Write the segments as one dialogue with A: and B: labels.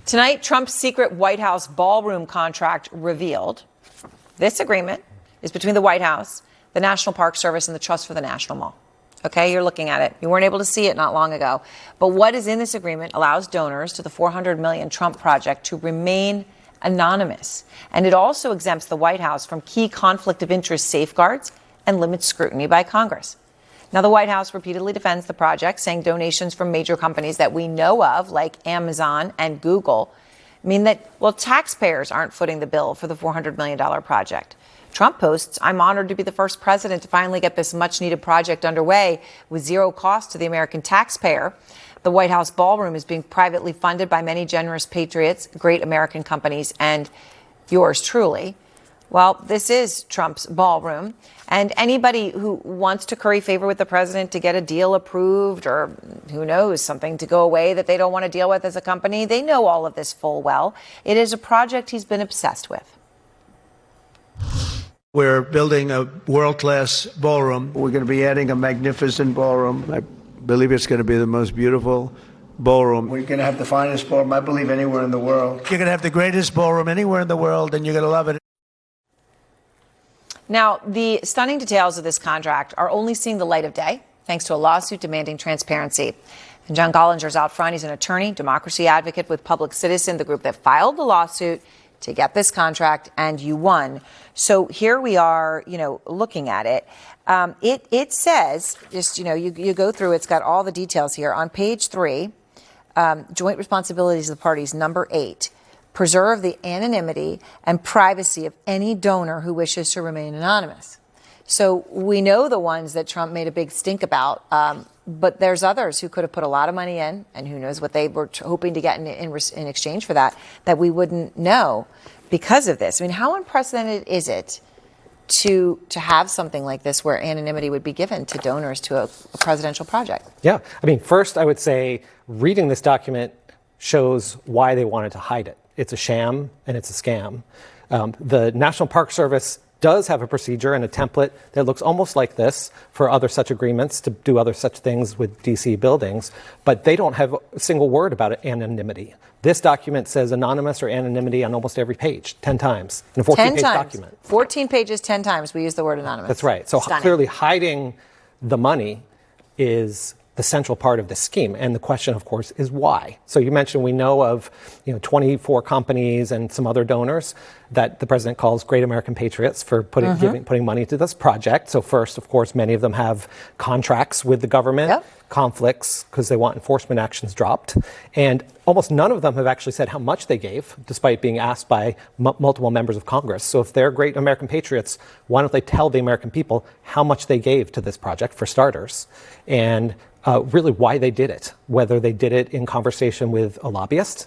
A: Tonight, Trump's secret White House Ballroom contract revealed. This agreement is between the White House, the National Park Service, and the Trust for the National Mall. Okay, you're looking at it. You weren't able to see it not long ago. But what is in this agreement allows donors to the $400 million Trump project to remain anonymous. And it also exempts the White House from key conflict of interest safeguards and limits scrutiny by Congress. Now, the White House repeatedly defends the project, saying donations from major companies that we know of, like Amazon and Google, mean that, well, taxpayers aren't footing the bill for the $400 million project. Trump posts, "I'm honored to be the first president to finally get this much-needed project underway with zero cost to the American taxpayer. The White House Ballroom is being privately funded by many generous patriots, great American companies, and yours truly." Well, this is Trump's ballroom, and anybody who wants to curry favor with the president to get a deal approved, or who knows, something to go away that they don't want to deal with as a company, they know all of this full well. It is a project he's been obsessed with.
B: We're building a world-class ballroom. We're going to be adding a magnificent ballroom. I believe it's going to be the most beautiful ballroom. We're going to have the finest ballroom, I believe, anywhere in the world. You're going to have the greatest ballroom anywhere in the world, and you're going to love it.
A: Now, the stunning details of this contract are only seeing the light of day thanks to a lawsuit demanding transparency. And Jon Golinger is out front. He's an attorney, democracy advocate with Public Citizen, the group that filed the lawsuit to get this contract, and you won. So here we are, looking at it. It says, just, you go through, it's got all the details here. On page 3, joint responsibilities of the parties, number 8. Preserve the anonymity and privacy of any donor who wishes to remain anonymous. So we know the ones that Trump made a big stink about, but there's others who could have put a lot of money in, and who knows what they were hoping to get in exchange for that we wouldn't know because of this. I mean, how unprecedented is it to have something like this where anonymity would be given to donors to a presidential project?
C: Yeah. I mean, first, I would say reading this document shows why they wanted to hide it. It's a sham and it's a scam. The National Park Service does have a procedure and a template that looks almost like this for other such agreements to do other such things with DC buildings, but they don't have a single word about anonymity. This document says anonymous or anonymity on almost every page, 10 times, in a 14-page document. 14
A: pages, 10 times we use the word anonymous.
C: That's right. So clearly hiding the money is the central part of the scheme. And the question, of course, is why? So you mentioned we know of 24 companies and some other donors that the president calls great American patriots for putting money into this project. So first, of course, many of them have contracts with the government, conflicts because they want enforcement actions dropped. And almost none of them have actually said how much they gave, despite being asked by multiple members of Congress. So if they're great American patriots, why don't they tell the American people how much they gave to this project, for starters? And really why they did it, whether they did it in conversation with a lobbyist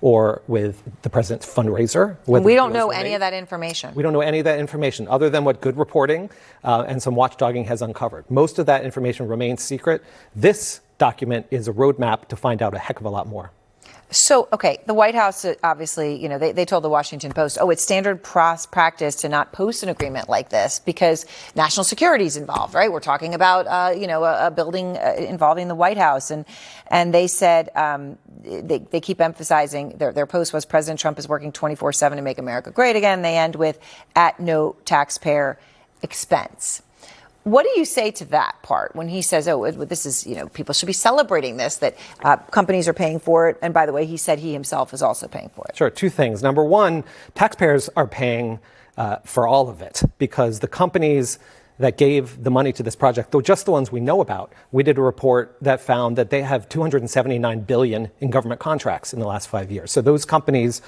C: or with the president's fundraiser.
A: We don't know any of that information.
C: We don't know any of that information other than what good reporting and some watchdogging has uncovered. Most of that information remains secret. This document is a roadmap to find out a heck of a lot more.
A: So, okay, the White House, obviously, they told the Washington Post, it's standard practice to not post an agreement like this because national security is involved, right? We're talking about, a building involving the White House. And they said, they keep emphasizing, their post was President Trump is working 24/7 to make America great again. They end with, at no taxpayer expense. What do you say to that part when he says, this is, people should be celebrating this, that companies are paying for it? And by the way, he said he himself is also paying for it.
C: Sure. Two things. Number one, taxpayers are paying for all of it because the companies that gave the money to this project, though just the ones we know about, we did a report that found that they have $279 billion in government contracts in the last 5 years. So those companies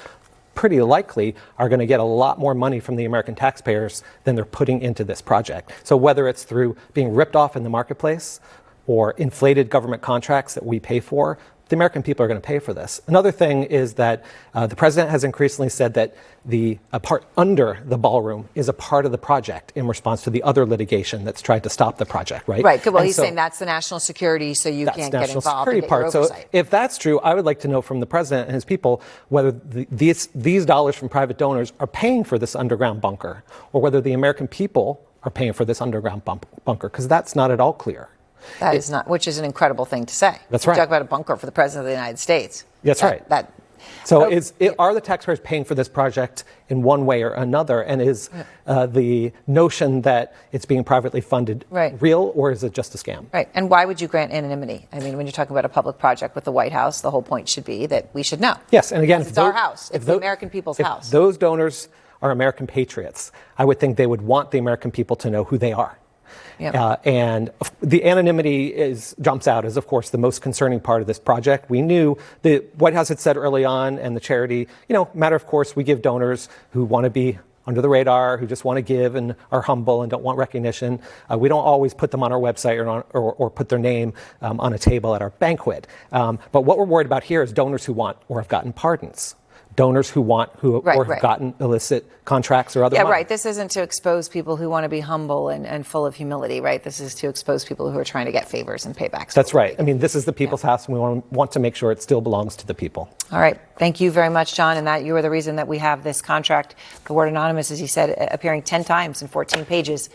C: pretty likely are going to get a lot more money from the American taxpayers than they're putting into this project. So whether it's through being ripped off in the marketplace or inflated government contracts that we pay for, the American people are going to pay for this. Another thing is that the president has increasingly said that the part under the ballroom is a part of the project in response to the other litigation that's tried to stop the project, right?
A: Right. Well, he's saying that's the national security, so you can't get involved in your oversight.
C: So if that's true, I would like to know from the president and his people whether these dollars from private donors are paying for this underground bunker or whether the American people are paying for this underground bunker, because that's not at all clear.
A: That is not, which is an incredible thing to say.
C: That's right.
A: Talk about a bunker for the president of the United States.
C: That's right.
A: That
C: So are the taxpayers paying for this project in one way or another? And is the notion that it's being privately funded real, or is it just a scam?
A: Right. And why would you grant anonymity? I mean, when you're talking about a public project with the White House, the whole point should be that we should know.
C: Yes. And again,
A: it's our house. It's the American people's house.
C: If those donors are American patriots, I would think they would want the American people to know who they are. Yep. And the anonymity jumps out as, of course, the most concerning part of this project. We knew the White House had said early on, and the charity, matter of course, we give donors who want to be under the radar, who just want to give and are humble and don't want recognition. We don't always put them on our website or put their name on a table at our banquet. But what we're worried about here is donors who want or have gotten pardons. Donors who have gotten illicit contracts or other money.
A: Right. This isn't to expose people who want to be humble and full of humility, right? This is to expose people who are trying to get favors and paybacks.
C: That's right. I mean, this is the people's house, and we want to make sure it still belongs to the people.
A: All right. Thank you very much, John. And that you are the reason that we have this contract, the word anonymous, as you said, appearing 10 times in 14 pages.